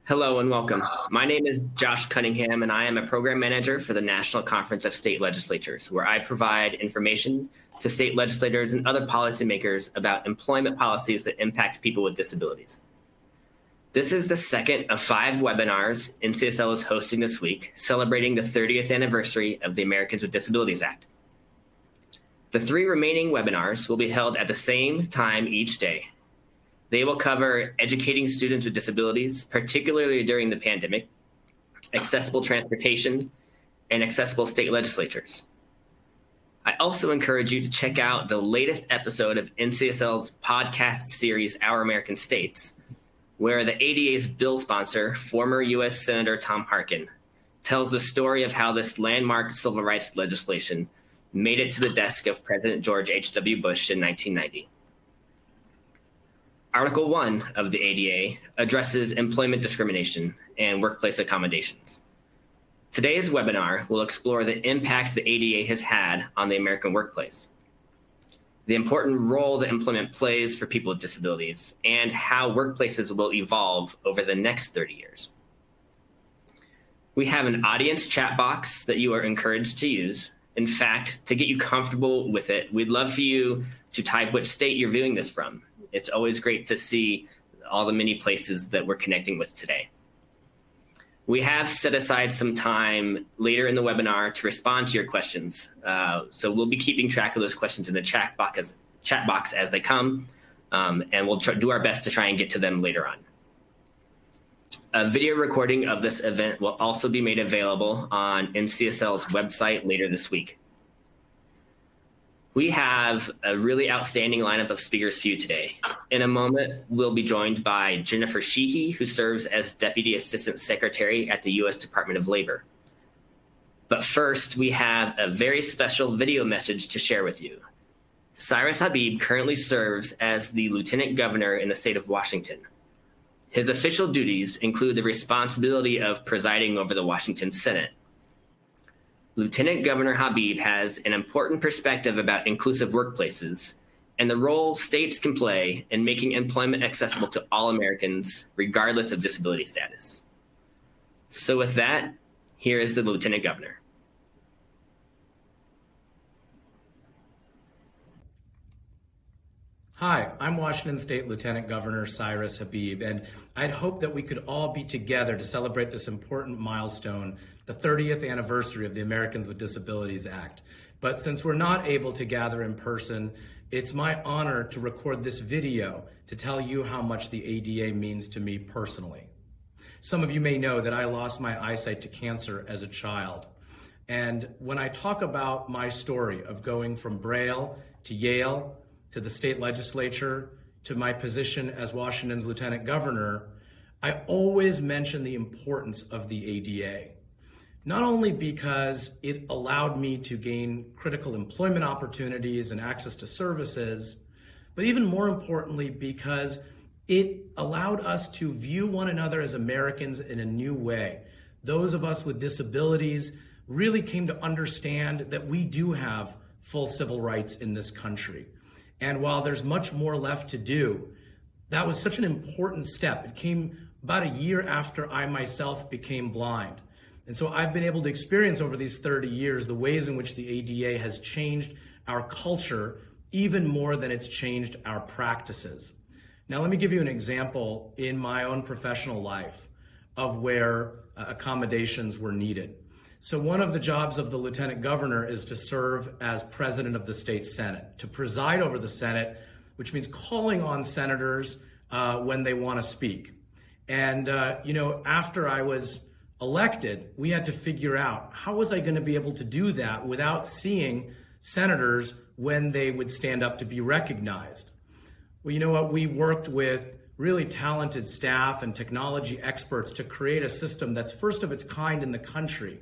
Hello and welcome. My name is Josh Cunningham, and I am a program manager for the National Conference of State Legislatures, where I provide information to state legislators and other policymakers about employment policies that impact people with disabilities. This is the second of 5 webinars NCSL is hosting this week, celebrating the 30th anniversary of the Americans with Disabilities Act. The 3 remaining webinars will be held at the same time each day. They will cover educating students with disabilities, particularly during the pandemic, accessible transportation, and accessible state legislatures. I also encourage you to check out the latest episode of NCSL's podcast series, Our American States, where the ADA's bill sponsor, former U.S. Senator Tom Harkin, tells the story of how this landmark civil rights legislation made it to the desk of President George H.W. Bush in 1990. Article 1 of the ADA addresses employment discrimination and workplace accommodations. Today's webinar will explore the impact the ADA has had on the American workplace, the important role that employment plays for people with disabilities, and how workplaces will evolve over the next 30 years. We have an audience chat box that you are encouraged to use. In fact, to get you comfortable with it, we'd love for you to type which state you're viewing this from. It's always great to see all the many places that we're connecting with today. We have set aside some time later in the webinar to respond to your questions. So we'll be keeping track of those questions in the chat box as they come, and we'll do our best to try and get to them later on. A video recording of this event will also be made available on NCSL's website later this week. We have a really outstanding lineup of speakers for you today. In a moment, we'll be joined by Jennifer Sheehy, who serves as Deputy Assistant Secretary at the U.S. Department of Labor. But first, we have a very special video message to share with you. Cyrus Habib currently serves as the Lieutenant Governor in the state of Washington. His official duties include the responsibility of presiding over the Washington Senate. Lieutenant Governor Habib has an important perspective about inclusive workplaces and the role states can play in making employment accessible to all Americans, regardless of disability status. So with that, here is the Lieutenant Governor. Hi, I'm Washington State Lieutenant Governor Cyrus Habib, and I'd hope that we could all be together to celebrate this important milestone, the 30th anniversary of the Americans with Disabilities Act. But since we're not able to gather in person, it's my honor to record this video to tell you how much the ADA means to me personally. Some of you may know that I lost my eyesight to cancer as a child. And when I talk about my story of going from Braille to Yale, to the state legislature, to my position as Washington's Lieutenant Governor, I always mention the importance of the ADA. Not only because it allowed me to gain critical employment opportunities and access to services, but even more importantly, because it allowed us to view one another as Americans in a new way. Those of us with disabilities really came to understand that we do have full civil rights in this country. And while there's much more left to do, that was such an important step. It came about a year after I myself became blind. And so I've been able to experience over these 30 years the ways in which the ADA has changed our culture even more than it's changed our practices. Now, let me give you an example in my own professional life of where accommodations were needed. So one of the jobs of the Lieutenant Governor is to serve as President of the State Senate, to preside over the Senate, which means calling on senators when they want to speak. And, after I was elected, we had to figure out how was I going to be able to do that without seeing senators when they would stand up to be recognized. Well, you know what? We worked with really talented staff and technology experts to create a system that's first of its kind in the country.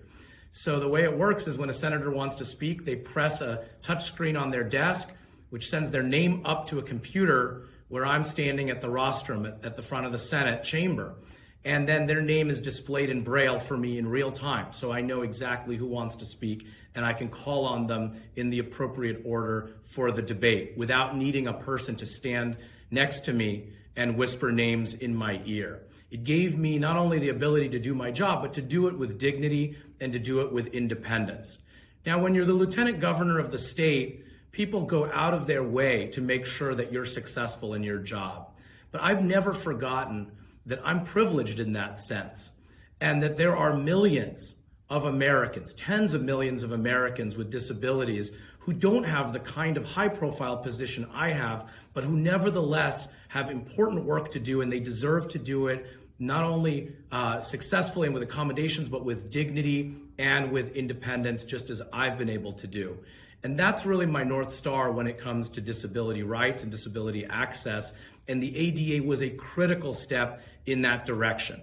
So the way it works is when a senator wants to speak, they press a touch screen on their desk, which sends their name up to a computer where I'm standing at the rostrum at the front of the Senate chamber. And then their name is displayed in Braille for me in real time. So I know exactly who wants to speak, and I can call on them in the appropriate order for the debate without needing a person to stand next to me and whisper names in my ear. It gave me not only the ability to do my job, but to do it with dignity and to do it with independence. Now, when you're the lieutenant governor of the state, people go out of their way to make sure that you're successful in your job. But I've never forgotten that I'm privileged in that sense, and that there are millions of Americans, tens of millions of Americans with disabilities who don't have the kind of high-profile position I have, but who nevertheless have important work to do, and they deserve to do it not only successfully and with accommodations, but with dignity and with independence, just as I've been able to do. And that's really my North Star when it comes to disability rights and disability access. And the ADA was a critical step in that direction.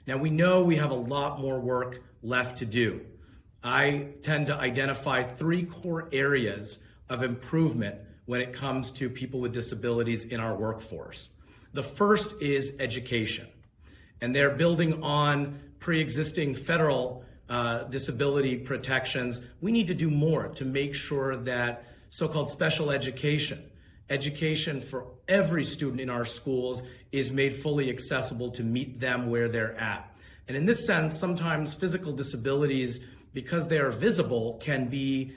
Now, we know we have a lot more work left to do. I tend to identify three core areas of improvement when it comes to people with disabilities in our workforce. The first is education, and they're building on pre-existing federal disability protections. We need to do more to make sure that so-called special education for every student in our schools is made fully accessible to meet them where they're at. And in this sense, sometimes physical disabilities, because they are visible, can be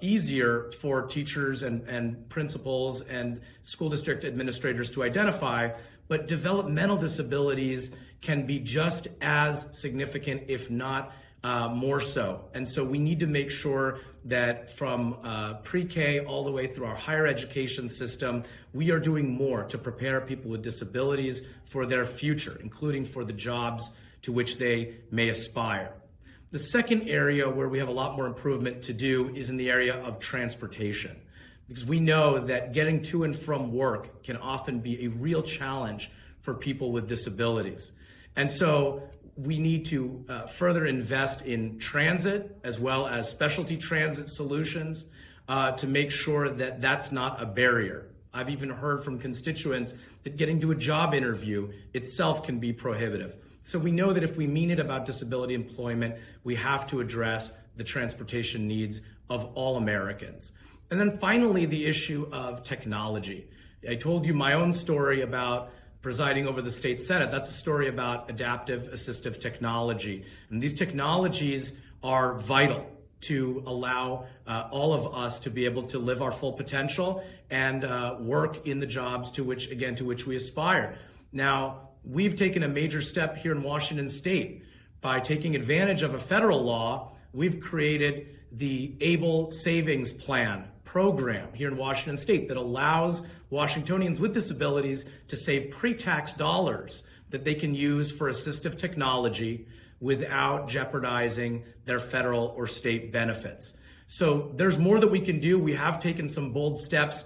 easier for teachers and principals and school district administrators to identify, but developmental disabilities can be just as significant, if not more so. And so we need to make sure that from pre-K all the way through our higher education system, we are doing more to prepare people with disabilities for their future, including for the jobs to which they may aspire. The second area where we have a lot more improvement to do is in the area of transportation, because we know that getting to and from work can often be a real challenge for people with disabilities. And so we need to further invest in transit as well as specialty transit solutions to make sure that that's not a barrier. I've even heard from constituents that getting to a job interview itself can be prohibitive. So we know that if we mean it about disability employment, we have to address the transportation needs of all Americans. And then finally, the issue of technology. I told you my own story about presiding over the state Senate. That's a story about adaptive assistive technology. And these technologies are vital to allow all of us to be able to live our full potential and work in the jobs to which we aspire. Now, we've taken a major step here in Washington State by taking advantage of a federal law. We've created the ABLE Savings Plan program here in Washington State that allows Washingtonians with disabilities to save pre-tax dollars that they can use for assistive technology without jeopardizing their federal or state benefits. So there's more that we can do. We have taken some bold steps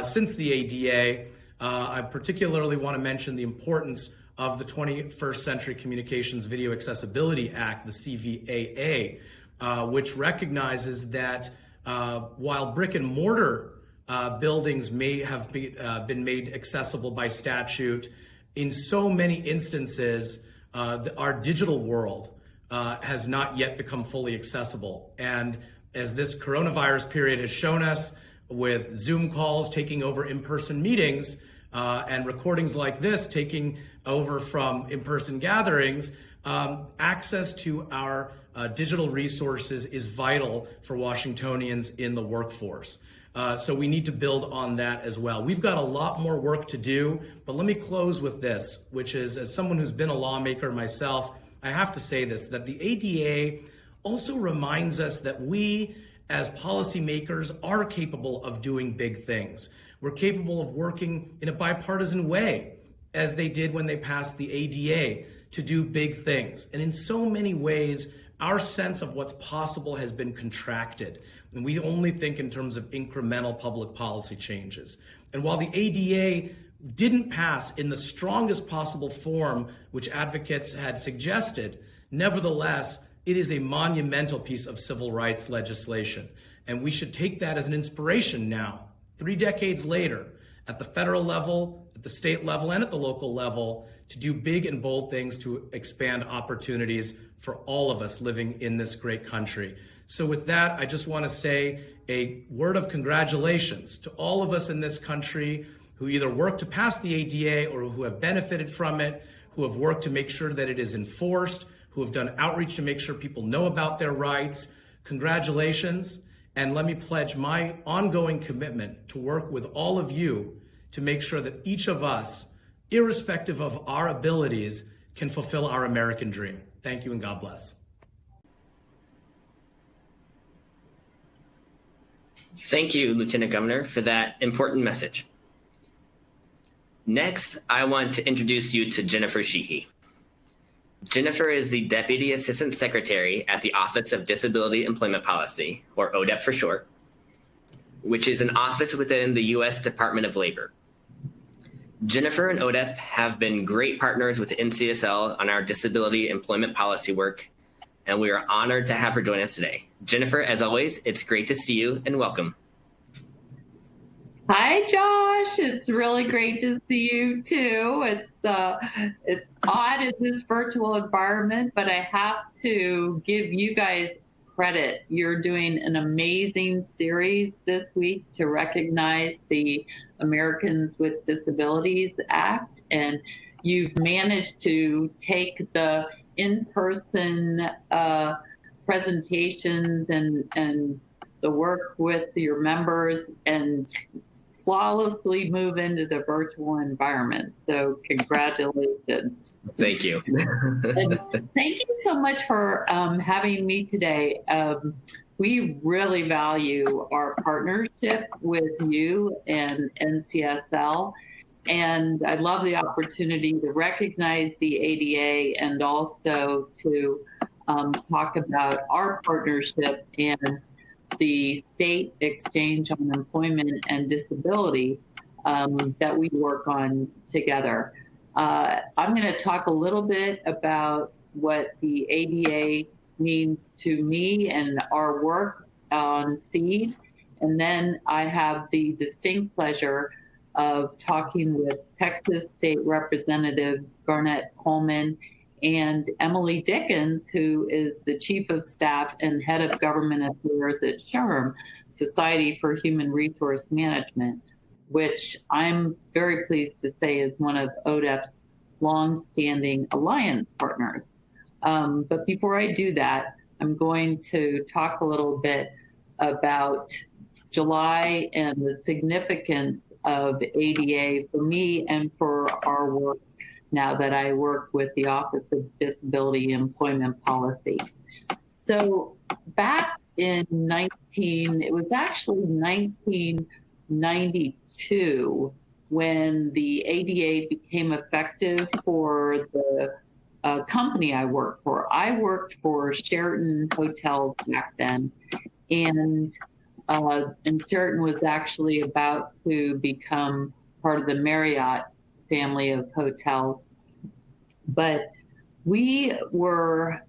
since the ADA. I particularly want to mention the importance of the 21st Century Communications Video Accessibility Act, the CVAA, which recognizes that while brick and mortar buildings may have been made accessible by statute, in so many instances, our digital world has not yet become fully accessible. And as this coronavirus period has shown us, with Zoom calls taking over in-person meetings and recordings like this taking over from in-person gatherings, access to our digital resources is vital for Washingtonians in the workforce. So we need to build on that as well. We've got a lot more work to do, but let me close with this, which is, as someone who's been a lawmaker myself, I have to say this, that the ADA also reminds us that we as policymakers are capable of doing big things. We're capable of working in a bipartisan way, as they did when they passed the ADA, to do big things. And in so many ways, our sense of what's possible has been contracted. And we only think in terms of incremental public policy changes. And while the ADA didn't pass in the strongest possible form, which advocates had suggested, nevertheless, it is a monumental piece of civil rights legislation. And we should take that as an inspiration now, 3 decades later, at the federal level, at the state level, and at the local level, to do big and bold things to expand opportunities for all of us living in this great country. So with that, I just want to say a word of congratulations to all of us in this country who either work to pass the ADA or who have benefited from it, who have worked to make sure that it is enforced, who have done outreach to make sure people know about their rights. Congratulations. And let me pledge my ongoing commitment to work with all of you to make sure that each of us, irrespective of our abilities, can fulfill our American dream. Thank you and God bless. Thank you, Lieutenant Governor, for that important message. Next, I want to introduce you to Jennifer Sheehy. Jennifer is the Deputy Assistant Secretary at the Office of Disability Employment Policy, or ODEP for short, which is an office within the U.S. Department of Labor. Jennifer and ODEP have been great partners with NCSL on our disability employment policy work, and we are honored to have her join us today. Jennifer, as always, it's great to see you and welcome. Hi, Josh. It's really great to see you too. It's odd in this virtual environment, but I have to give you guys credit. You're doing an amazing series this week to recognize the Americans with Disabilities Act, and you've managed to take the in-person presentations and the work with your members and flawlessly move into the virtual environment. So congratulations. Thank you. And thank you so much for having me today. We really value our partnership with you and NCSL. And I love the opportunity to recognize the ADA and also to talk about our partnership and the state exchange on employment and disability that we work on together. I'm going to talk a little bit about what the ADA means to me and our work on SEED. And then I have the distinct pleasure of talking with Texas State Representative Garnet, Coleman, and Emily Dickens, who is the Chief of Staff and Head of Government Affairs at SHRM, Society for Human Resource Management, which I'm very pleased to say is one of ODEP's longstanding alliance partners. But before I do that, I'm going to talk a little bit about July and the significance of ADA for me and for our work now that I work with the Office of Disability Employment Policy. So back in 1992 when the ADA became effective for the company I worked for. I worked for Sheraton Hotels back then, and Sheraton was actually about to become part of the Marriott family of hotels. But we were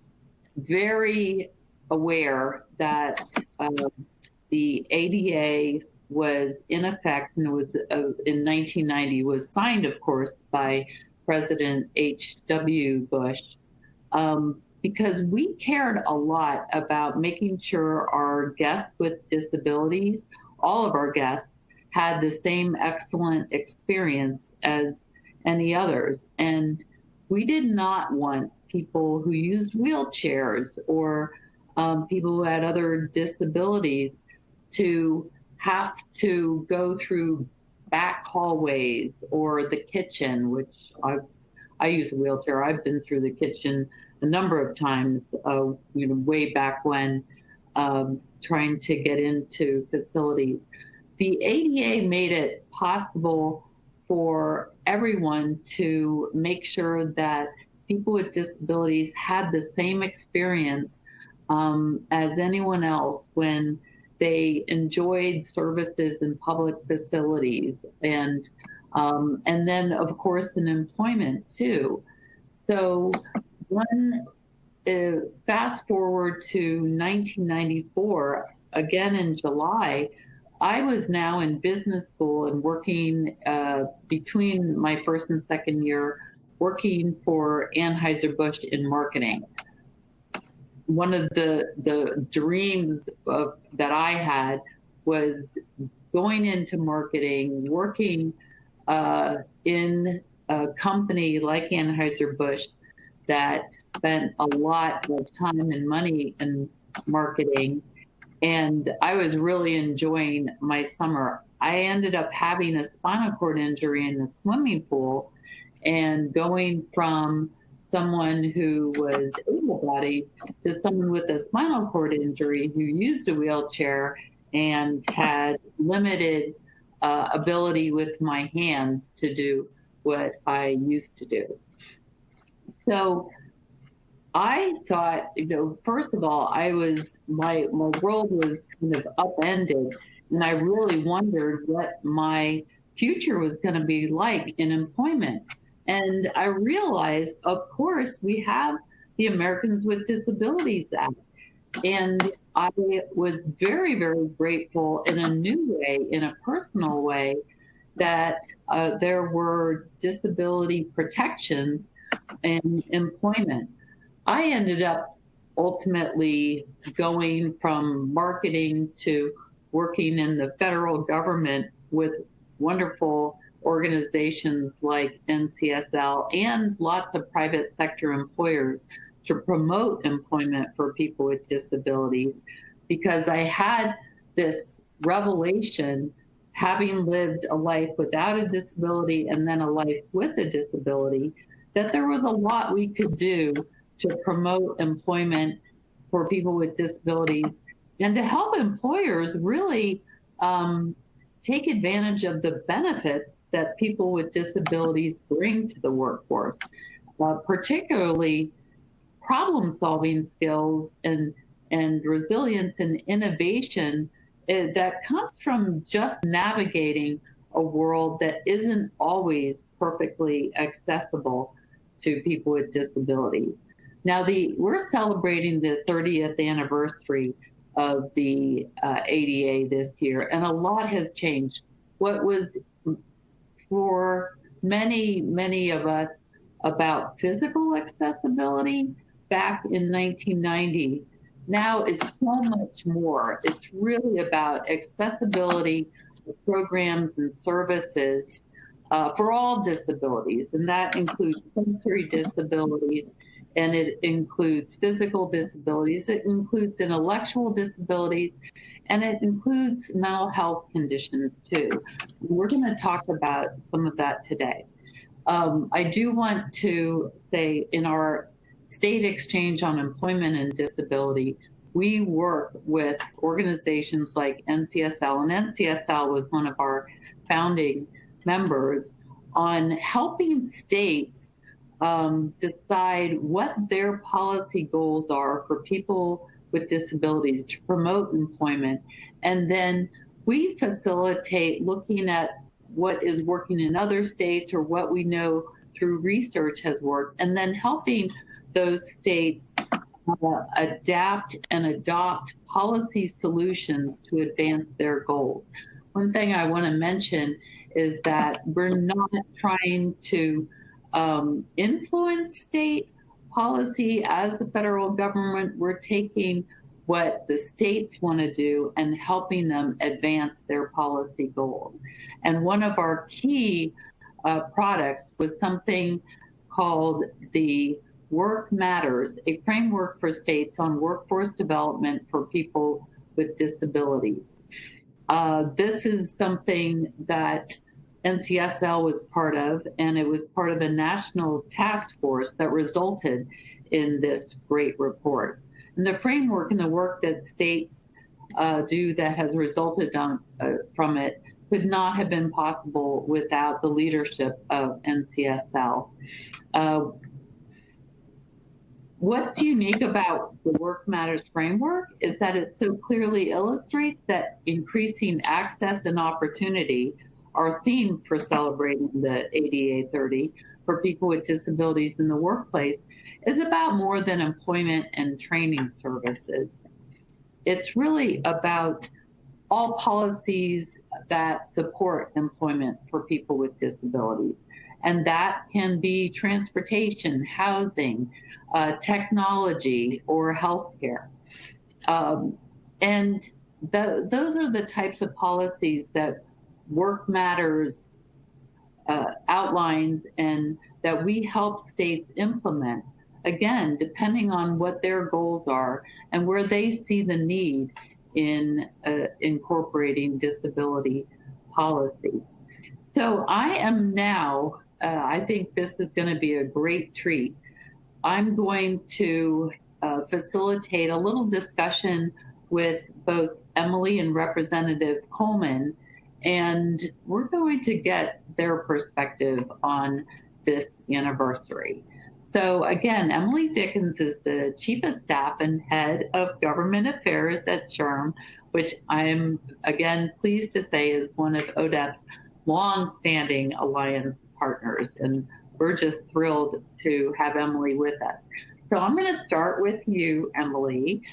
very aware that the ADA was in effect, and it was in 1990, was signed, of course, by President H.W. Bush, because we cared a lot about making sure our guests with disabilities, all of our guests, had the same excellent experience as any others. And we did not want people who used wheelchairs or people who had other disabilities to have to go through back hallways or the kitchen, which I use a wheelchair. I've been through the kitchen a number of times, way back when, trying to get into facilities. The ADA made it possible for everyone to make sure that people with disabilities had the same experience as anyone else when they enjoyed services in public facilities, and then of course in employment too. So fast forward to 1994, again in July, I was now in business school and working between my first and second year, working for Anheuser-Busch in marketing. One of the dreams that I had was going into marketing, working in a company like Anheuser-Busch that spent a lot of time and money in marketing, and I was really enjoying my summer. I ended up having a spinal cord injury in the swimming pool, and going from someone who was able-bodied to someone with a spinal cord injury who used a wheelchair and had limited ability with my hands to do what I used to do. So I thought, first of all, my world was kind of upended, and I really wondered what my future was going to be like in employment. And I realized, of course, we have the Americans with Disabilities Act. And I was very, very grateful in a new way, in a personal way, that there were disability protections in employment. I ended up ultimately going from marketing to working in the federal government with wonderful organizations like NCSL and lots of private sector employers to promote employment for people with disabilities, because I had this revelation, having lived a life without a disability and then a life with a disability, that there was a lot we could do to promote employment for people with disabilities and to help employers really take advantage of the benefits that people with disabilities bring to the workforce, particularly problem-solving skills and resilience and innovation that comes from just navigating a world that isn't always perfectly accessible to people with disabilities. Now, we're celebrating the 30th anniversary of the ADA this year, and a lot has changed. What was for many, many of us about physical accessibility back in 1990 now is so much more. It's really about accessibility of programs and services for all disabilities, and that includes sensory disabilities, and it includes physical disabilities, it includes intellectual disabilities, and it includes mental health conditions too. We're going to talk about some of that today. I do want to say, in our state exchange on employment and disability, we work with organizations like NCSL, and NCSL was one of our founding members, on helping states decide what their policy goals are for people with disabilities to promote employment. And then we facilitate looking at what is working in other states or what we know through research has worked, and then helping those states adapt and adopt policy solutions to advance their goals. One thing I want to mention is that we're not trying to influence state policy as the federal government. We're taking what the states want to do and helping them advance their policy goals. And one of our key products was something called the Work Matters, a framework for states on workforce development for people with disabilities. This is something that NCSL was part of, and it was part of a national task force that resulted in this great report. And the framework and the work that states do that has resulted from it could not have been possible without the leadership of NCSL. What's unique about the Work Matters framework is that it so clearly illustrates that increasing access and opportunity, our theme for celebrating the ADA30 for people with disabilities in the workplace, is about more than employment and training services. It's really about all policies that support employment for people with disabilities. And that can be transportation, housing, technology, or healthcare. And those are the types of policies that Work Matters outlines and that we help states implement, again, depending on what their goals are and where they see the need in incorporating disability policy. So I am now, I think this is going to be a great treat. I'm going to facilitate a little discussion with both Emily and Representative Coleman, and we're going to get their perspective on this anniversary. So again, Emily Dickens is the Chief of Staff and Head of Government Affairs at SHRM, which I'm, again, pleased to say is one of ODEP's long-standing alliance partners. And we're just thrilled to have Emily with us. So I'm going to start with you, Emily.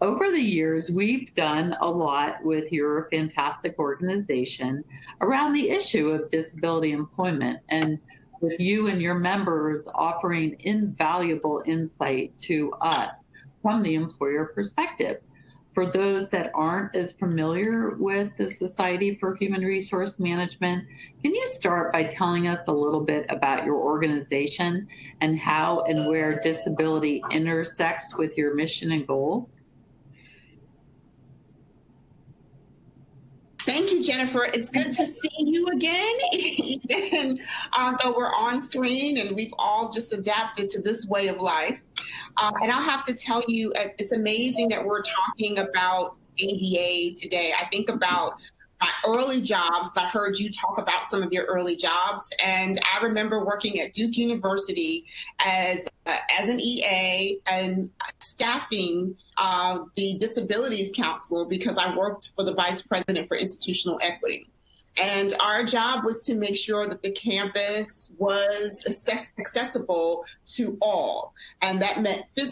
Over the years, we've done a lot with your fantastic organization around the issue of disability employment, and with you and your members offering invaluable insight to us from the employer perspective. For those that aren't as familiar with the Society for Human Resource Management, can you start by telling us a little bit about your organization and how and where disability intersects with your mission and goals? Thank you, Jennifer. It's good to see you again, even though we're on screen and we've all just adapted to this way of life. And I'll have to tell you, it's amazing that we're talking about ADA today. I think about my early jobs. I heard you talk about some of your early jobs, and I remember working at Duke University as an EA and staffing the Disabilities Council because I worked for the Vice President for Institutional Equity. And our job was to make sure that the campus was accessible to all. And that meant being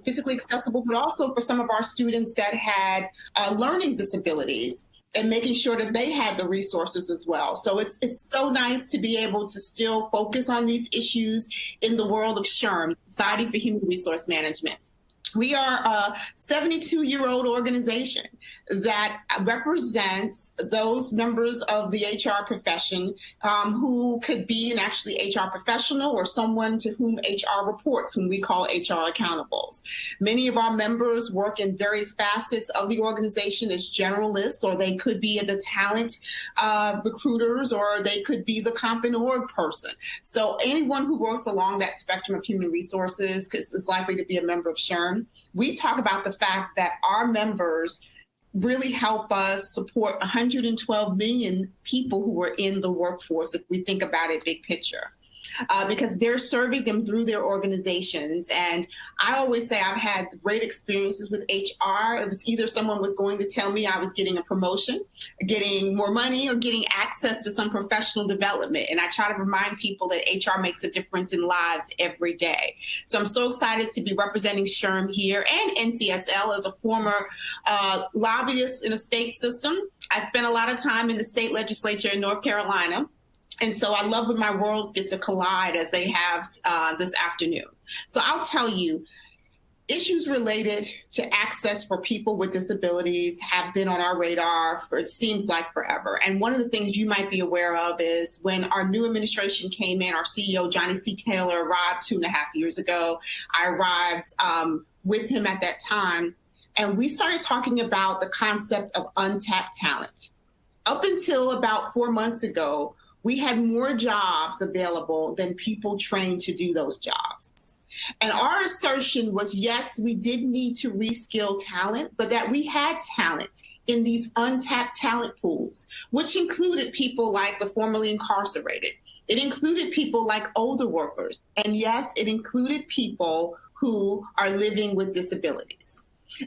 physically accessible, but also for some of our students that had learning disabilities, and making sure that they had the resources as well. So it's so nice to be able to still focus on these issues in the world of SHRM, Society for Human Resource Management. We are a 72-year-old organization that represents those members of the HR profession who could be an actually HR professional or someone to whom HR reports, whom we call HR accountables. Many of our members work in various facets of the organization as generalists, or they could be the talent recruiters, or they could be the comp and org person. So anyone who works along that spectrum of human resources is likely to be a member of SHRM. We talk about the fact that our members really help us support 112 million people who are in the workforce, if we think about it big picture, because they're serving them through their organizations. And I always say I've had great experiences with HR. It was either someone was going to tell me I was getting a promotion, getting more money, or getting access to some professional development. And I try to remind people that HR makes a difference in lives every day. So I'm so excited to be representing SHRM here and NCSL as a former lobbyist in a state system. I spent a lot of time in the state legislature in North Carolina. And so I love when my worlds get to collide as they have this afternoon. So I'll tell you, issues related to access for people with disabilities have been on our radar for, it seems like, forever. And one of the things you might be aware of is when our new administration came in, our CEO, Johnny C. Taylor, arrived 2.5 years ago. I arrived with him at that time. And we started talking about the concept of untapped talent. Up until about 4 months ago, we had more jobs available than people trained to do those jobs. And our assertion was, yes, we did need to reskill talent, but that we had talent in these untapped talent pools, which included people like the formerly incarcerated. It included people like older workers. And yes, it included people who are living with disabilities.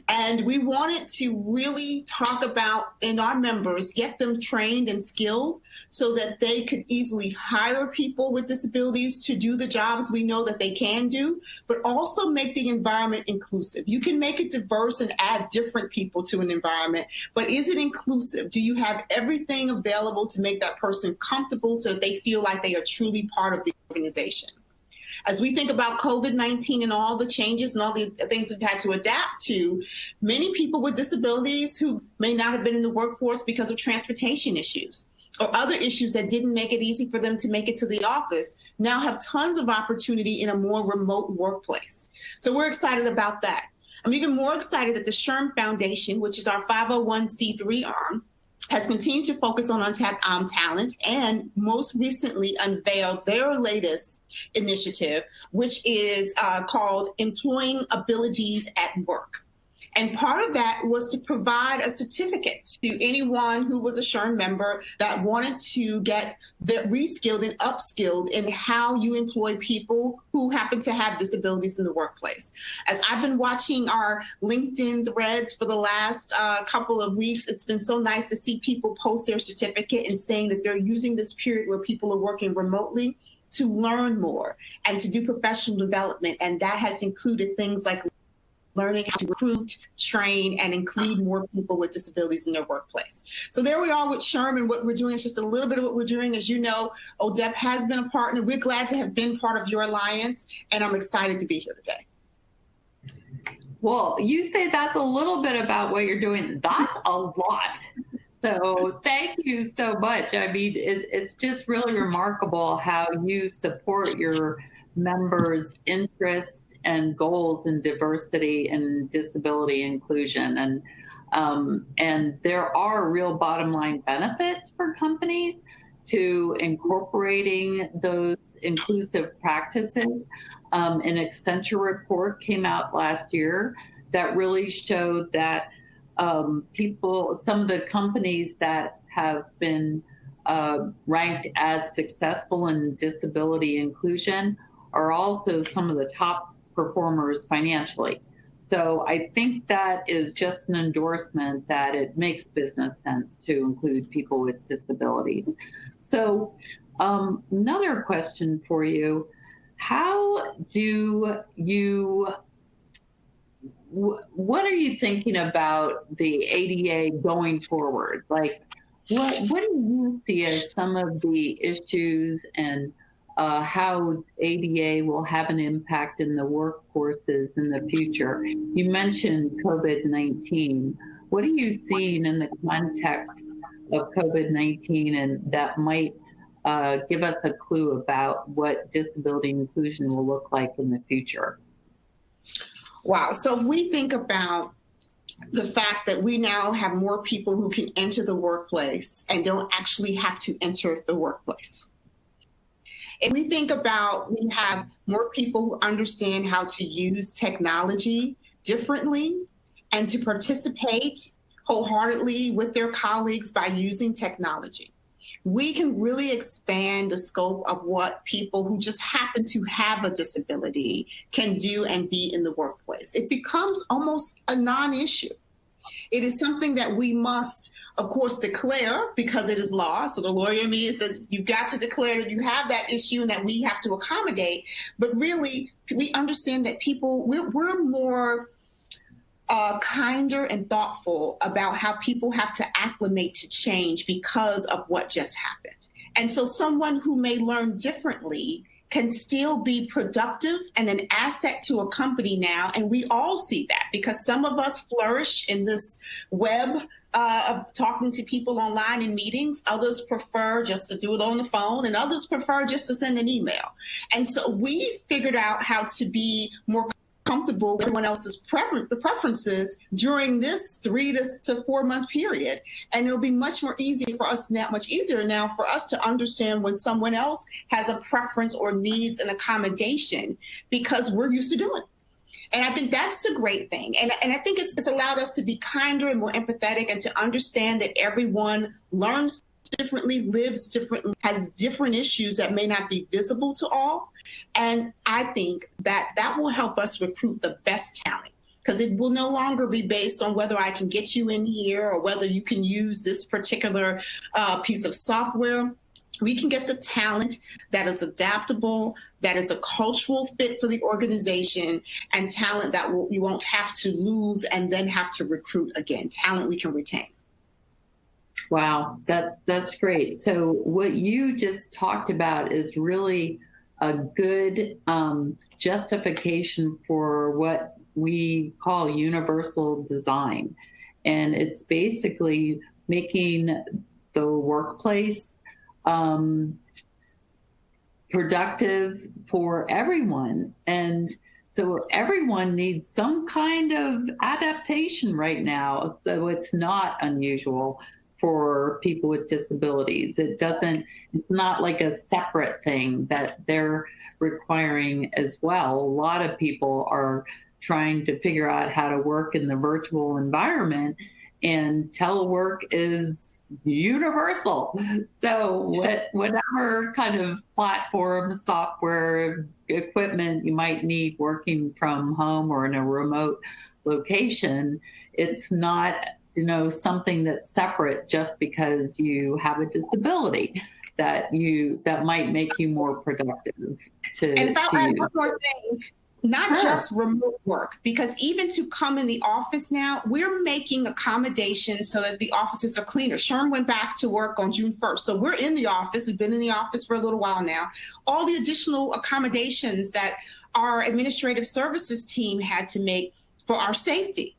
And we wanted to really talk about, in our members, get them trained and skilled so that they could easily hire people with disabilities to do the jobs we know that they can do, but also make the environment inclusive. You can make it diverse and add different people to an environment, but is it inclusive? Do you have everything available to make that person comfortable so that they feel like they are truly part of the organization? As we think about COVID-19 and all the changes and all the things we've had to adapt to, many people with disabilities who may not have been in the workforce because of transportation issues, or other issues that didn't make it easy for them to make it to the office now have tons of opportunity in a more remote workplace. So we're excited about that. I'm even more excited that the SHRM Foundation, which is our 501c3 arm, has continued to focus on untapped talent and most recently unveiled their latest initiative, which is called Employing Abilities at Work. And part of that was to provide a certificate to anyone who was a SHRM member that wanted to get reskilled and upskilled in how you employ people who happen to have disabilities in the workplace. As I've been watching our LinkedIn threads for the last couple of weeks, it's been so nice to see people post their certificate and saying that they're using this period where people are working remotely to learn more and to do professional development. And that has included things like learning how to recruit, train, and include more people with disabilities in their workplace. So there we are with SHRM, and what we're doing is just a little bit of what we're doing. As you know, ODEP has been a partner. We're glad to have been part of your alliance, and I'm excited to be here today. Well, you say that's a little bit about what you're doing. That's a lot. So thank you so much. I mean, it's just really remarkable how you support your members' interests and goals in diversity and disability inclusion. And there are real bottom line benefits for companies to incorporating those inclusive practices. An Accenture report came out last year that really showed that some of the companies that have been ranked as successful in disability inclusion are also some of the top performers financially. So I think that is just an endorsement that it makes business sense to include people with disabilities. So another question for you, what are you thinking about the ADA going forward? Like, what do you see as some of the issues and how ADA will have an impact in the workforces in the future? You mentioned COVID-19. What are you seeing in the context of COVID-19 and that might give us a clue about what disability inclusion will look like in the future? Wow. So if we think about the fact that we now have more people who can enter the workplace and don't actually have to enter the workplace. If we think about we have more people who understand how to use technology differently and to participate wholeheartedly with their colleagues by using technology, we can really expand the scope of what people who just happen to have a disability can do and be in the workplace. It becomes almost a non-issue. It is something that we must, of course, declare because it is law. So the lawyer in me says you've got to declare that you have that issue and that we have to accommodate. But really, we understand that we're more kinder and thoughtful about how people have to acclimate to change because of what just happened. And so someone who may learn differently can still be productive and an asset to a company now. And we all see that because some of us flourish in this web of talking to people online in meetings. Others prefer just to do it on the phone, and others prefer just to send an email. And so we figured out how to be more comfortable with everyone else's preferences during this 3 to 4 month period. And it'll be much easier for us now for us to understand when someone else has a preference or needs an accommodation because we're used to doing it. And I think that's the great thing. And I think it's allowed us to be kinder and more empathetic and to understand that everyone learns differently, lives differently, has different issues that may not be visible to all. And I think that will help us recruit the best talent because it will no longer be based on whether I can get you in here or whether you can use this particular piece of software. We can get the talent that is adaptable, that is a cultural fit for the organization, and talent that we won't have to lose and then have to recruit again, talent we can retain. Wow, that's great. So what you just talked about is really a good justification for what we call universal design. And it's basically making the workplace productive for everyone. And so everyone needs some kind of adaptation right now. So it's not unusual for people with disabilities. It's not like a separate thing that they're requiring as well. A lot of people are trying to figure out how to work in the virtual environment, and telework is universal. So whatever kind of platform, software, equipment you might need working from home or in a remote location, it's not, something that's separate just because you have a disability that might make you more productive to And if I add use. one more thing, not just remote work, because even to come in the office now, we're making accommodations so that the offices are cleaner. Sherm went back to work on June 1st. So we're in the office. We've been in the office for a little while now. All the additional accommodations that our administrative services team had to make for our safety.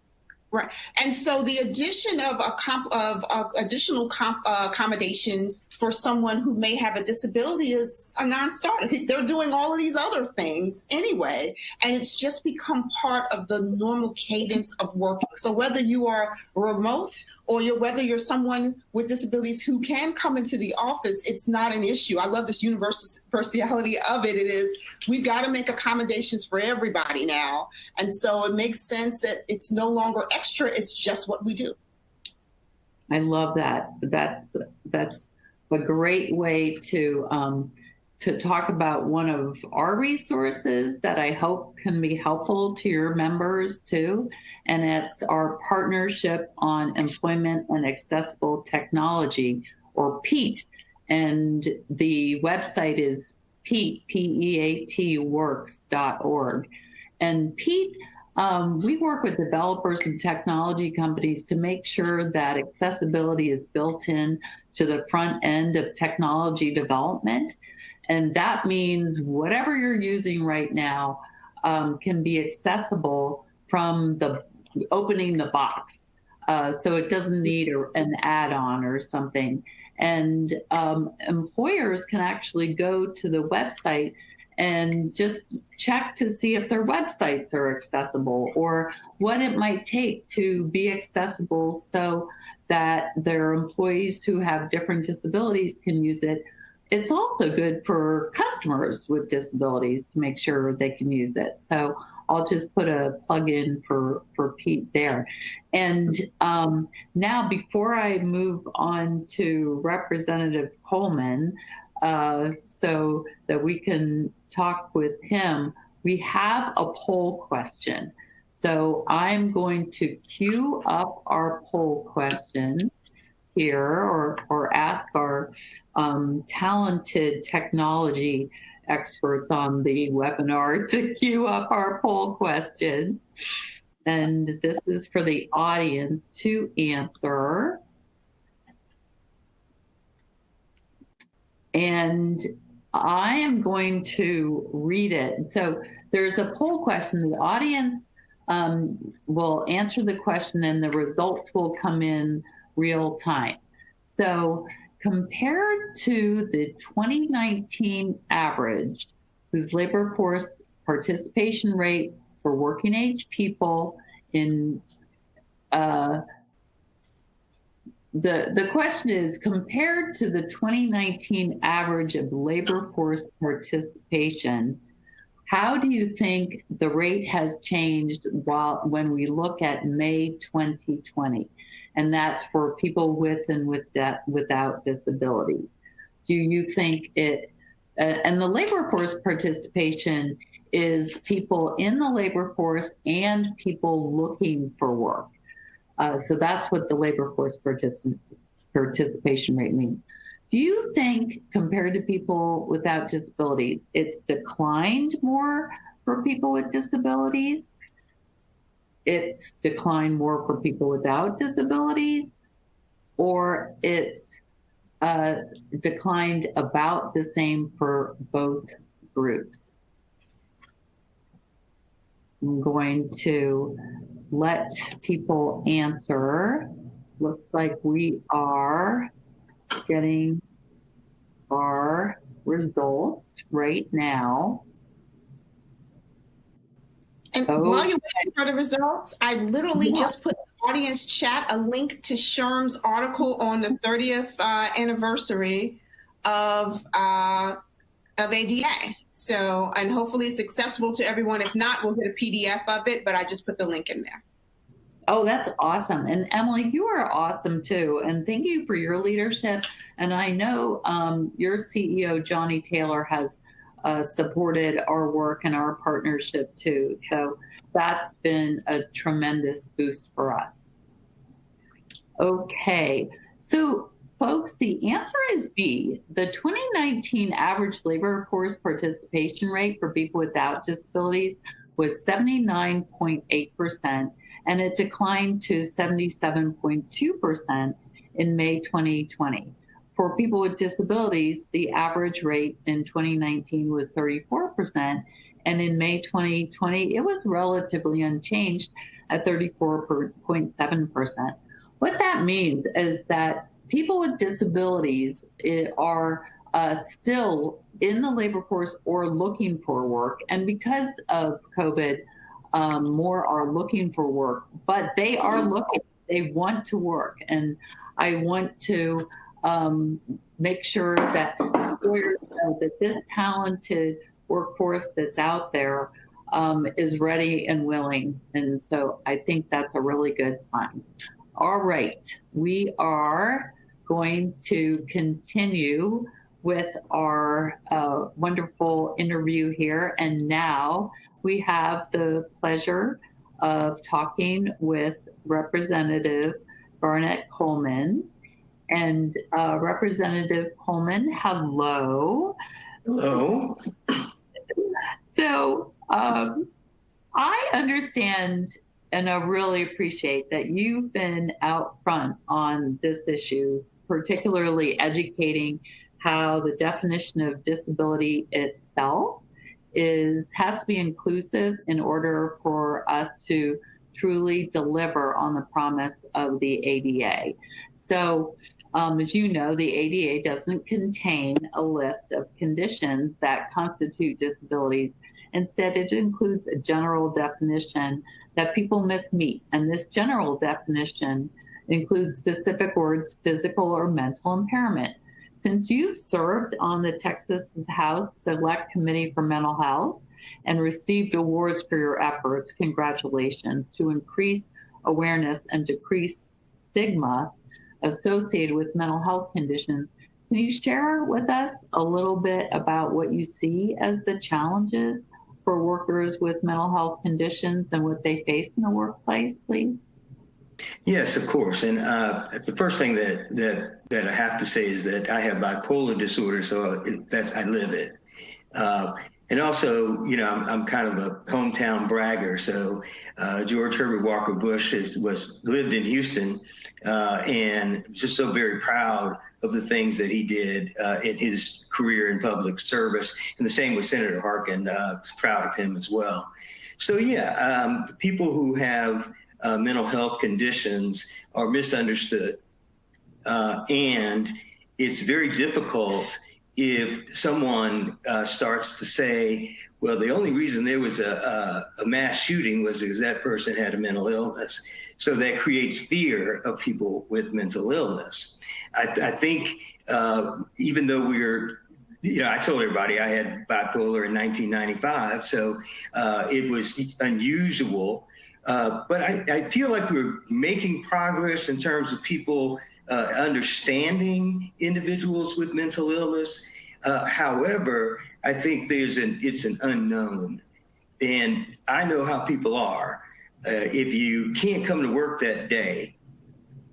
Right. And so the addition of additional accommodations for someone who may have a disability is a non-starter. They're doing all of these other things anyway, and it's just become part of the normal cadence of working. So whether you are remote or whether you're someone with disabilities who can come into the office, it's not an issue. I love this universality of it. It is, we've got to make accommodations for everybody now. And so it makes sense that it's no longer extra, it's just what we do. I love that. That's a great way to talk about one of our resources that I hope can be helpful to your members too. And it's our partnership on employment and accessible technology, or PEAT. And the website is PEAT, P-E-A-T works.org. And PEAT, we work with developers and technology companies to make sure that accessibility is built in to the front end of technology development. And that means whatever you're using right now can be accessible from opening the box. So it doesn't need an add-on or something. And employers can actually go to the website and just check to see if their websites are accessible or what it might take to be accessible so that their employees who have different disabilities can use it. It's also good for customers with disabilities to make sure they can use it. So I'll just put a plug in for Pete there. And now, before I move on to Representative Coleman, so that we can talk with him, we have a poll question. So I'm going to queue up our poll question here, or ask our talented technology experts on the webinar to queue up our poll question. And this is for the audience to answer. And I am going to read it. So there's a poll question. The audience will answer the question and the results will come in real time. So compared to the 2019 average, whose labor force participation rate for working age people in the question is, compared to the 2019 average of labor force participation, how do you think the rate has changed when we look at May 2020? And that's for people with and without disabilities. Do you think it, and the labor force participation is people in the labor force and people looking for work. So that's what the labor force participation rate means. Do you think, compared to people without disabilities, it's declined more for people with disabilities? It's declined more for people without disabilities? Or it's declined about the same for both groups? I'm going to let people answer. Looks like we are getting our results right now. And while you're waiting for the results, I literally just put in the audience chat a link to Sherm's article on the 30th anniversary of ADA. So, and hopefully it's accessible to everyone. If not, we'll get a PDF of it, but I just put the link in there. Oh, that's awesome. And Emily, you are awesome too. And thank you for your leadership. And I know your CEO, Johnny Taylor, has supported our work and our partnership too. So that's been a tremendous boost for us. Okay, so folks, the answer is B. The 2019 average labor force participation rate for people without disabilities was 79.8%, and it declined to 77.2% in May 2020. For people with disabilities, the average rate in 2019 was 34%, and in May 2020, it was relatively unchanged at 34.7%. What that means is that people with disabilities are still in the labor force or looking for work, and because of COVID, more are looking for work, but they are looking, they want to work. And I want to make sure that employers know that this talented workforce that's out there is ready and willing. And so I think that's a really good sign. All right, we are going to continue with our wonderful interview here. And now we have the pleasure of talking with Representative Garnet Coleman. And Representative Coleman, hello. Hello. So I understand and I really appreciate that you've been out front on this issue, particularly educating how the definition of disability itself has to be inclusive in order for us to truly deliver on the promise of the ADA. So as you know, the ADA doesn't contain a list of conditions that constitute disabilities. Instead, it includes a general definition that people must meet. And this general definition includes specific words, physical or mental impairment. Since you've served on the Texas House Select Committee for Mental Health and received awards for your efforts, congratulations, to increase awareness and decrease stigma associated with mental health conditions. Can you share with us a little bit about what you see as the challenges for workers with mental health conditions and what they face in the workplace, please? Yes, of course. And the first thing that I have to say is that I have bipolar disorder, so I live it. And also, you know, I'm kind of a hometown bragger. So George Herbert Walker Bush lived in Houston, and just so very proud of the things that he did in his career in public service. And the same with Senator Harkin. Was proud of him as well. So yeah, people who have mental health conditions are misunderstood, and it's very difficult if someone starts to say, well, the only reason there was a mass shooting was because that person had a mental illness. So that creates fear of people with mental illness. I think even though I told everybody I had bipolar in 1995, so it was unusual. But I feel like we're making progress in terms of people understanding individuals with mental illness. However, I think it's an unknown. And I know how people are. If you can't come to work that day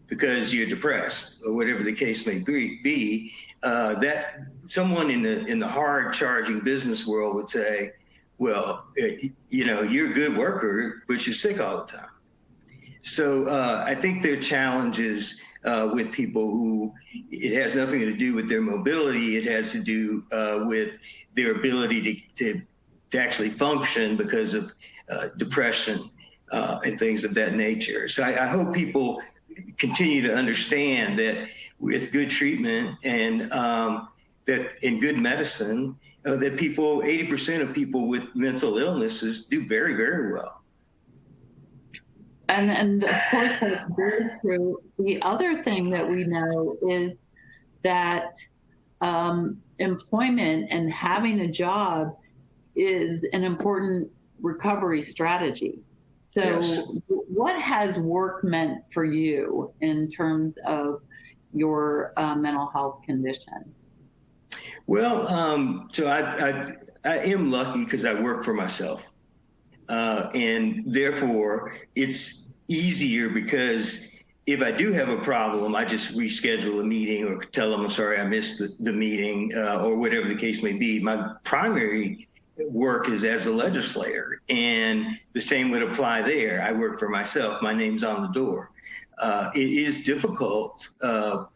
because you're depressed or whatever the case may be, that someone in the hard charging business world would say, well, you know, you're a good worker, but you're sick all the time. So I think there are challenges with people who it has nothing to do with their mobility. It has to do with their ability to actually function because of depression and things of that nature. So I hope people continue to understand that with good treatment and that in good medicine, that 80% of people with mental illnesses do very, very well. And of course, that's very true. The other thing that we know is that employment and having a job is an important recovery strategy. So Yes. What has work meant for you in terms of your mental health condition? Well, so I am lucky because I work for myself. And therefore, it's easier because if I do have a problem, I just reschedule a meeting or tell them, I'm sorry, I missed the meeting or whatever the case may be. My primary work is as a legislator, and the same would apply there. I work for myself. My name's on the door. It is difficult so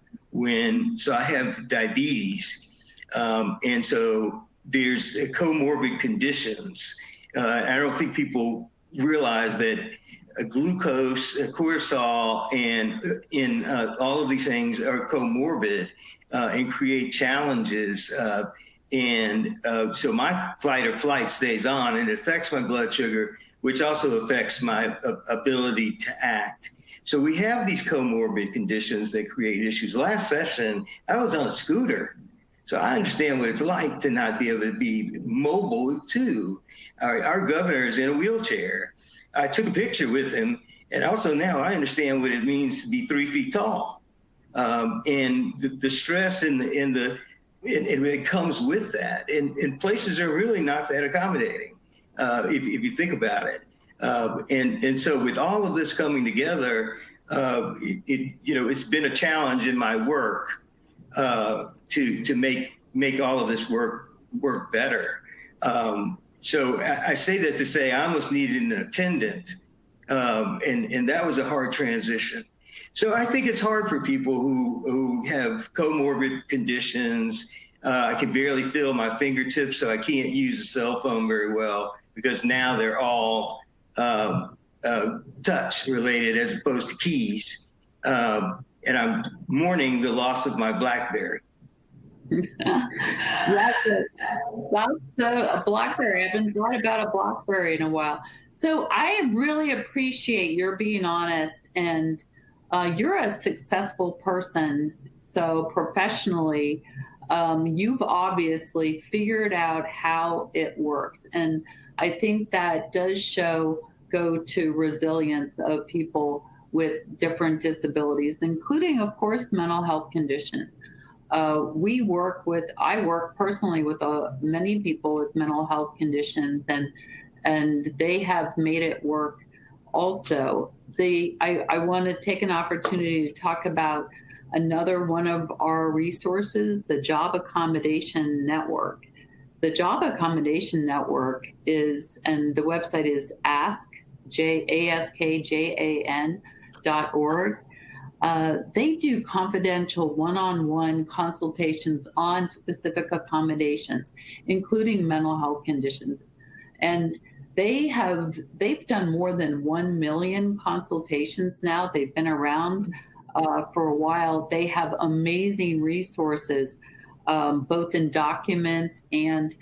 I have diabetes, and so there's comorbid conditions. I don't think people realize that glucose, cortisol, and in all of these things are comorbid and create challenges. So my fight or flight stays on, and it affects my blood sugar, which also affects my ability to act. So we have these comorbid conditions that create issues. Last session, I was on a scooter. So I understand what it's like to not be able to be mobile too. Our governor is in a wheelchair. I took a picture with him, and also now I understand what it means to be 3 feet tall, and the stress and it comes with that. And places are really not that accommodating if you think about it. And so with all of this coming together, it's been a challenge in my work to make all of this work better. So I say that to say I almost needed an attendant, and that was a hard transition. So I think it's hard for people who have comorbid conditions. I can barely feel my fingertips, so I can't use a cell phone very well because now they're all touch related as opposed to keys. And I'm mourning the loss of my BlackBerry. That's a BlackBerry. I haven't thought about a BlackBerry in a while. So I really appreciate your being honest, and you're a successful person. So professionally, you've obviously figured out how it works. And I think that does go to resilience of people with different disabilities, including, of course, mental health conditions. I work personally with many people with mental health conditions, and they have made it work also. I want to take an opportunity to talk about another one of our resources, the Job Accommodation Network. The Job Accommodation Network and the website is askjan.org. They do confidential one-on-one consultations on specific accommodations, including mental health conditions. And they've done more than 1 million consultations now. They've been around for a while. They have amazing resources, both in documents and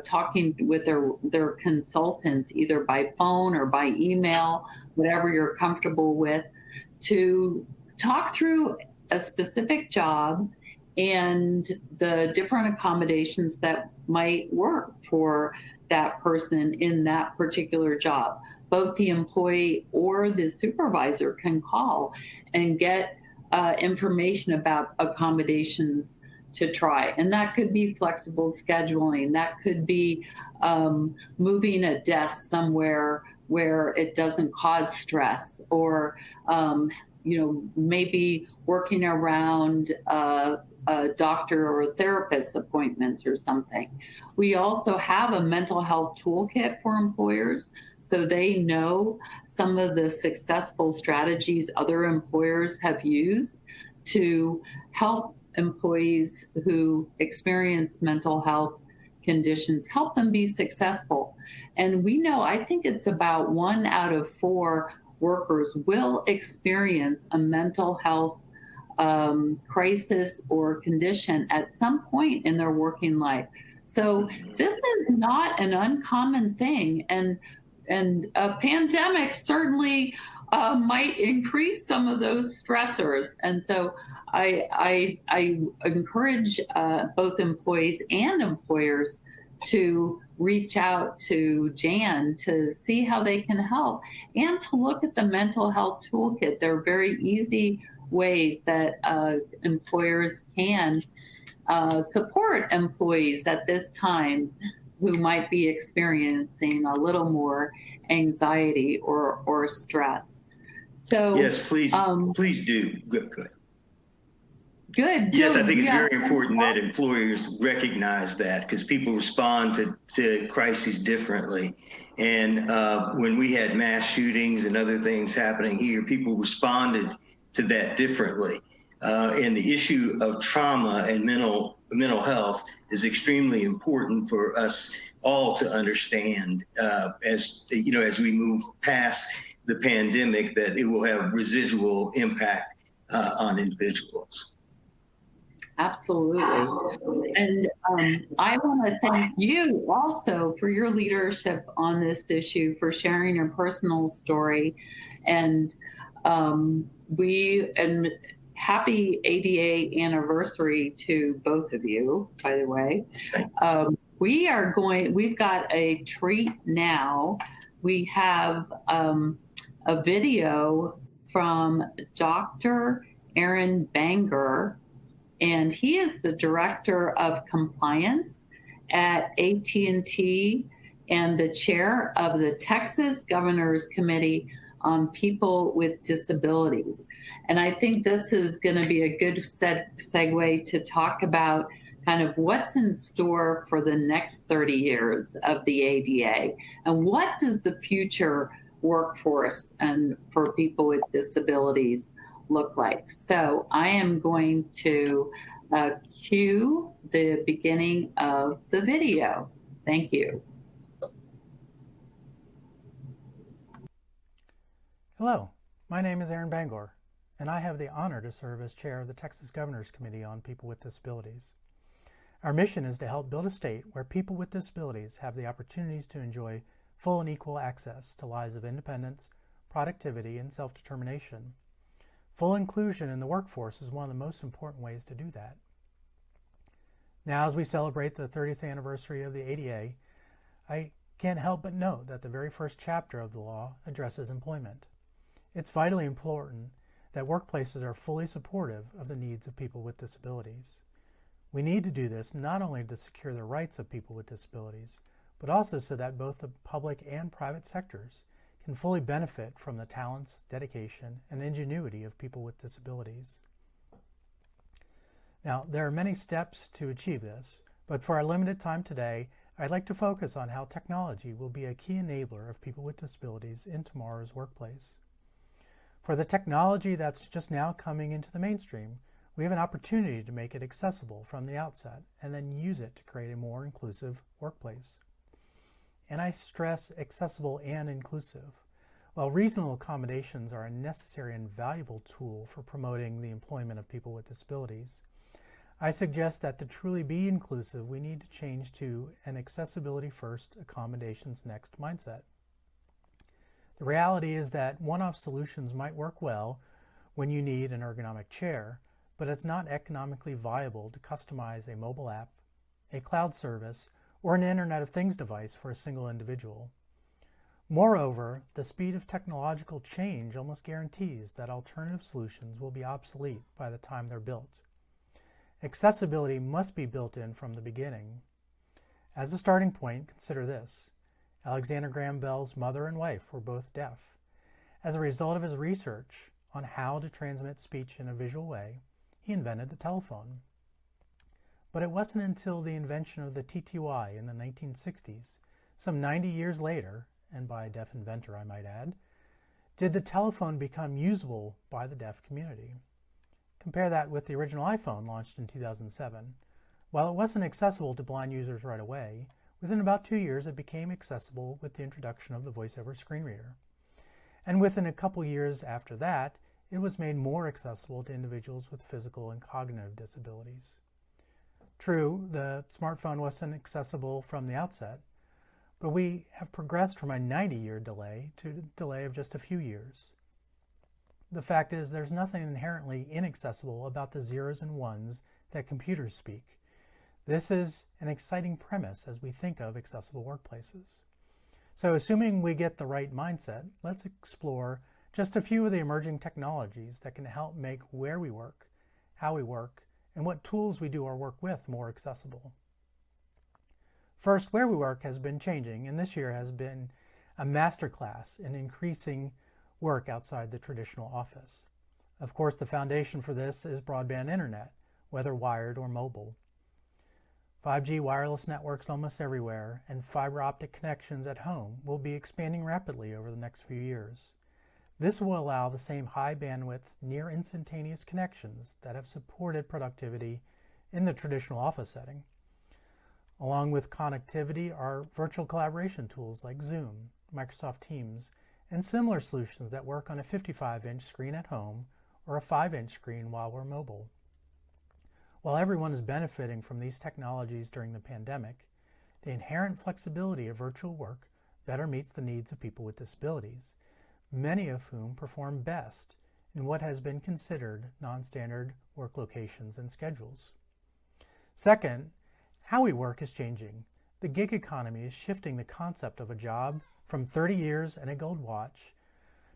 talking with their consultants, either by phone or by email, whatever you're comfortable with, to talk through a specific job and the different accommodations that might work for that person in that particular job. Both the employee or the supervisor can call and get information about accommodations to try. And that could be flexible scheduling. That could be moving a desk somewhere where it doesn't cause stress, or maybe working around a doctor or therapist appointments or something. We also have a mental health toolkit for employers, so they know some of the successful strategies other employers have used to help employees who experience mental health conditions, help them be successful. And we know, I think it's about 1 out of 4 workers will experience a mental health crisis or condition at some point in their working life. So this is not an uncommon thing, and a pandemic certainly might increase some of those stressors. And so I encourage both employees and employers to reach out to Jan to see how they can help and to look at the mental health toolkit. There are very easy ways that employers can support employees at this time who might be experiencing a little more anxiety or stress. So yes, please, please do. Good. Good. Yes, I think it's very important that employers recognize that, because people respond to crises differently. And when we had mass shootings and other things happening here, people responded to that differently. And the issue of trauma and mental health is extremely important for us all to understand as we move past the pandemic, that it will have residual impact on individuals. Absolutely. And I want to thank you also for your leadership on this issue, for sharing your personal story. And happy ADA anniversary to both of you, by the way. We've got a treat now. We have a video from Dr. Aaron Bangor, and he is the Director of Compliance at AT&T and the chair of the Texas Governor's Committee on People with Disabilities. And I think this is going to be a good segue to talk about kind of what's in store for the next 30 years of the ADA, and what does the future workforce and for people with disabilities look like. So I am going to cue the beginning of the video. Thank you. Hello, my name is Aaron Bangor, and I have the honor to serve as chair of the Texas Governor's Committee on People with Disabilities. Our mission is to help build a state where people with disabilities have the opportunities to enjoy full and equal access to lives of independence, productivity, and self-determination. Full inclusion in the workforce is one of the most important ways to do that. Now, as we celebrate the 30th anniversary of the ADA, I can't help but note that the very first chapter of the law addresses employment. It's vitally important that workplaces are fully supportive of the needs of people with disabilities. We need to do this not only to secure the rights of people with disabilities, but also so that both the public and private sectors can fully benefit from the talents, dedication, and ingenuity of people with disabilities. Now, there are many steps to achieve this, but for our limited time today, I'd like to focus on how technology will be a key enabler of people with disabilities in tomorrow's workplace. For the technology that's just now coming into the mainstream, we have an opportunity to make it accessible from the outset and then use it to create a more inclusive workplace. And I stress accessible and inclusive. While reasonable accommodations are a necessary and valuable tool for promoting the employment of people with disabilities, I suggest that to truly be inclusive, we need to change to an accessibility first, accommodations next mindset. The reality is that one-off solutions might work well when you need an ergonomic chair, but it's not economically viable to customize a mobile app, a cloud service, or an Internet of Things device for a single individual. Moreover, the speed of technological change almost guarantees that alternative solutions will be obsolete by the time they're built. Accessibility must be built in from the beginning. As a starting point, consider this. Alexander Graham Bell's mother and wife were both deaf. As a result of his research on how to transmit speech in a visual way, he invented the telephone. But it wasn't until the invention of the TTY in the 1960s, some 90 years later, and by a deaf inventor I might add, did the telephone become usable by the deaf community. Compare that with the original iPhone launched in 2007. While it wasn't accessible to blind users right away, within about 2 years it became accessible with the introduction of the voice-over screen reader. And within a couple years after that, it was made more accessible to individuals with physical and cognitive disabilities. True, the smartphone wasn't accessible from the outset, but we have progressed from a 90-year delay to a delay of just a few years. The fact is, there's nothing inherently inaccessible about the zeros and ones that computers speak. This is an exciting premise as we think of accessible workplaces. So assuming we get the right mindset, let's explore just a few of the emerging technologies that can help make where we work, how we work, and what tools we do our work with more accessible. First, where we work has been changing, and this year has been a masterclass in increasing work outside the traditional office. Of course, the foundation for this is broadband internet, whether wired or mobile. 5G wireless networks almost everywhere, and fiber optic connections at home will be expanding rapidly over the next few years. This will allow the same high bandwidth, near instantaneous connections that have supported productivity in the traditional office setting. Along with connectivity are virtual collaboration tools like Zoom, Microsoft Teams, and similar solutions that work on a 55-inch screen at home or a 5-inch screen while we're mobile. While everyone is benefiting from these technologies during the pandemic, the inherent flexibility of virtual work better meets the needs of people with disabilities, many of whom perform best in what has been considered non-standard work locations and schedules. Second, how we work is changing. The gig economy is shifting the concept of a job from 30 years and a gold watch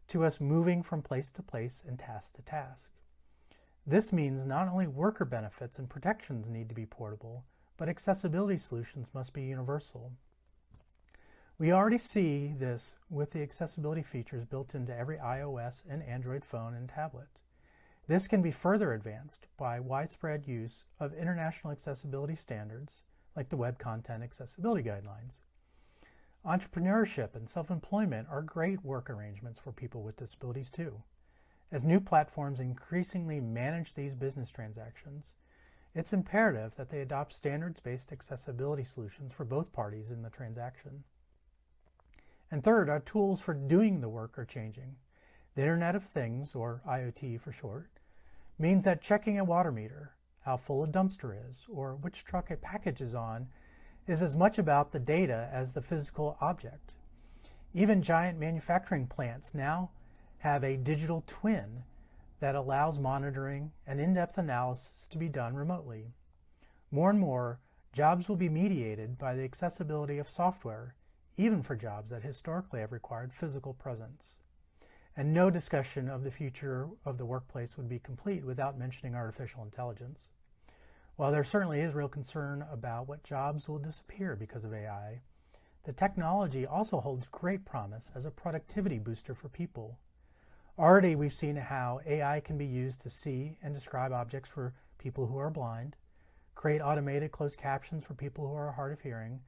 to us moving from place to place and task to task. This means not only worker benefits and protections need to be portable, but accessibility solutions must be universal. We already see this with the accessibility features built into every iOS and Android phone and tablet. This can be further advanced by widespread use of international accessibility standards like the Web Content Accessibility Guidelines. Entrepreneurship and self-employment are great work arrangements for people with disabilities too. As new platforms increasingly manage these business transactions, it's imperative that they adopt standards-based accessibility solutions for both parties in the transaction. And third, our tools for doing the work are changing. The Internet of Things, or IoT for short, means that checking a water meter, how full a dumpster is, or which truck a package is on, is as much about the data as the physical object. Even giant manufacturing plants now have a digital twin that allows monitoring and in-depth analysis to be done remotely. More and more, jobs will be mediated by the accessibility of software, even for jobs that historically have required physical presence. And no discussion of the future of the workplace would be complete without mentioning artificial intelligence. While there certainly is real concern about what jobs will disappear because of AI, the technology also holds great promise as a productivity booster for people. Already we've seen how AI can be used to see and describe objects for people who are blind, create automated closed captions for people who are hard of hearing,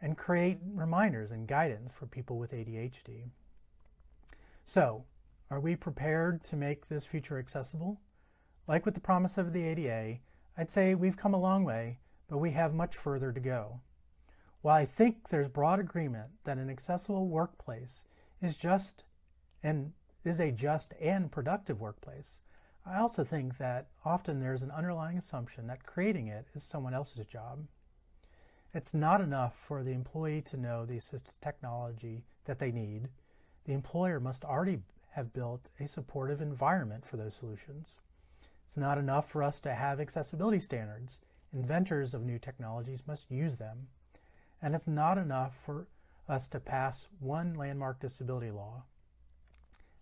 and create reminders and guidance for people with ADHD. So, are we prepared to make this future accessible? Like with the promise of the ADA, I'd say we've come a long way, but we have much further to go. While I think there's broad agreement that an accessible workplace is a just and productive workplace, I also think that often there's an underlying assumption that creating it is someone else's job. It's not enough for the employee to know the assistive technology that they need. The employer must already have built a supportive environment for those solutions. It's not enough for us to have accessibility standards. Inventors of new technologies must use them. And it's not enough for us to pass one landmark disability law.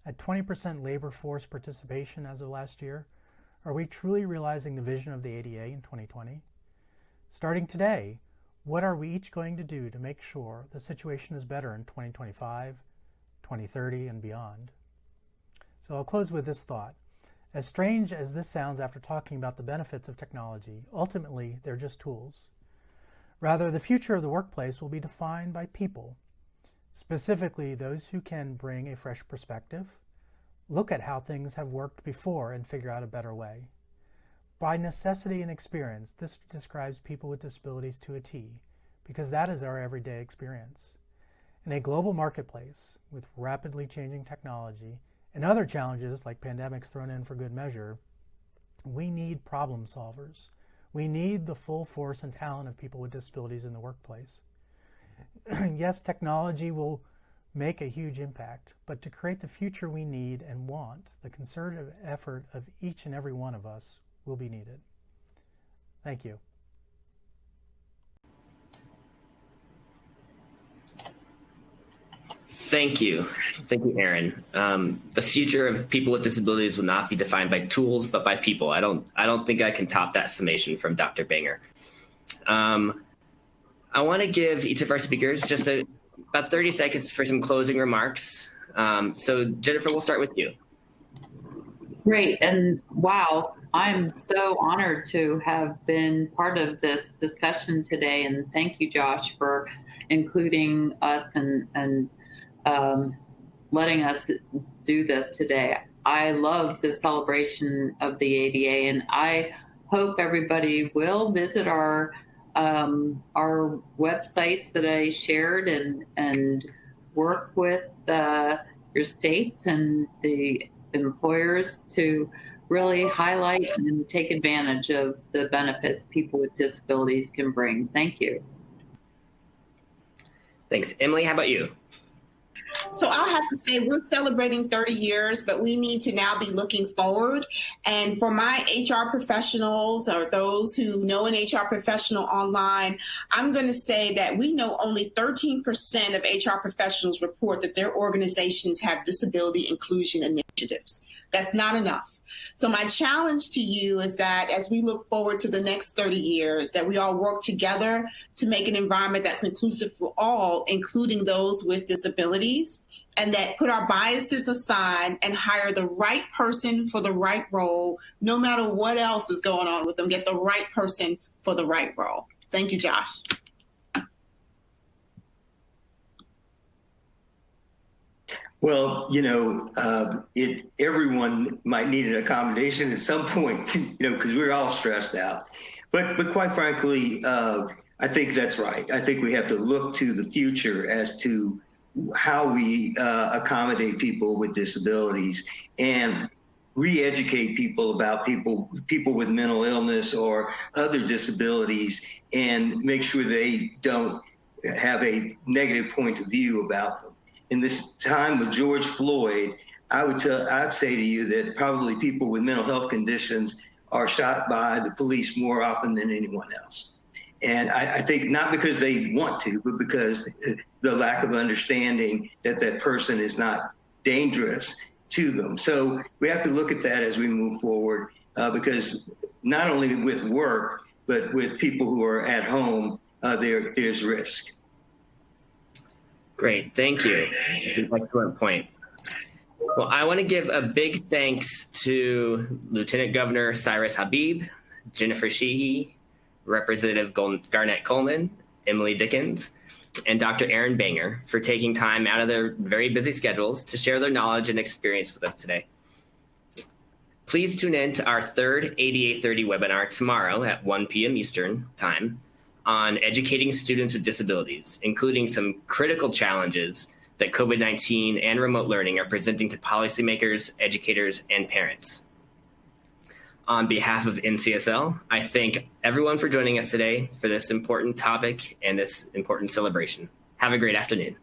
At 20% labor force participation as of last year, are we truly realizing the vision of the ADA in 2020? Starting today, what are we each going to do to make sure the situation is better in 2025, 2030, and beyond? So I'll close with this thought. As strange as this sounds after talking about the benefits of technology, ultimately they're just tools. Rather, the future of the workplace will be defined by people, specifically those who can bring a fresh perspective, look at how things have worked before and figure out a better way. By necessity and experience, this describes people with disabilities to a T, because that is our everyday experience. In a global marketplace with rapidly changing technology and other challenges like pandemics thrown in for good measure, we need problem solvers. We need the full force and talent of people with disabilities in the workplace. Yes, technology will make a huge impact, but to create the future we need and want, the concerted effort of each and every one of us will be needed. Thank you. Thank you. Thank you, Aaron. The future of people with disabilities will not be defined by tools, but by people. I don't think I can top that summation from Dr. Banger. I want to give each of our speakers just about 30 seconds for some closing remarks. So Jennifer, we'll start with you. Great. And wow, I'm so honored to have been part of this discussion today. And thank you, Josh, for including us and letting us do this today. I love the celebration of the ADA, and I hope everybody will visit our websites that I shared and work with your states and the employers to really highlight and take advantage of the benefits people with disabilities can bring. Thank you. Thanks. Emily, how about you? So I'll have to say we're celebrating 30 years, but we need to now be looking forward. And for my HR professionals or those who know an HR professional online, I'm going to say that we know only 13% of HR professionals report that their organizations have disability inclusion initiatives. That's not enough. So my challenge to you is that as we look forward to the next 30 years, that we all work together to make an environment that's inclusive for all, including those with disabilities, and that put our biases aside and hire the right person for the right role, no matter what else is going on with them, get the right person for the right role. Thank you, Josh. Well, you know, everyone might need an accommodation at some point, you know, because we're all stressed out. But quite frankly, I think that's right. I think we have to look to the future as to how we accommodate people with disabilities and re-educate people about people with mental illness or other disabilities, and make sure they don't have a negative point of view about them. In this time with George Floyd, I'd say to you that probably people with mental health conditions are shot by the police more often than anyone else. And I think not because they want to, but because the lack of understanding that that person is not dangerous to them. So we have to look at that as we move forward, because not only with work, but with people who are at home, there's risk. Great, thank you. Excellent point. Well, I want to give a big thanks to Lieutenant Governor Cyrus Habib, Jennifer Sheehy, Representative Garnet Coleman, Emily Dickens, and Dr. Aaron Banger for taking time out of their very busy schedules to share their knowledge and experience with us today. Please tune in to our third ADA30 webinar tomorrow at 1 p.m. Eastern Time on educating students with disabilities, including some critical challenges that COVID-19 and remote learning are presenting to policymakers, educators, and parents. On behalf of NCSL, I thank everyone for joining us today for this important topic and this important celebration. Have a great afternoon.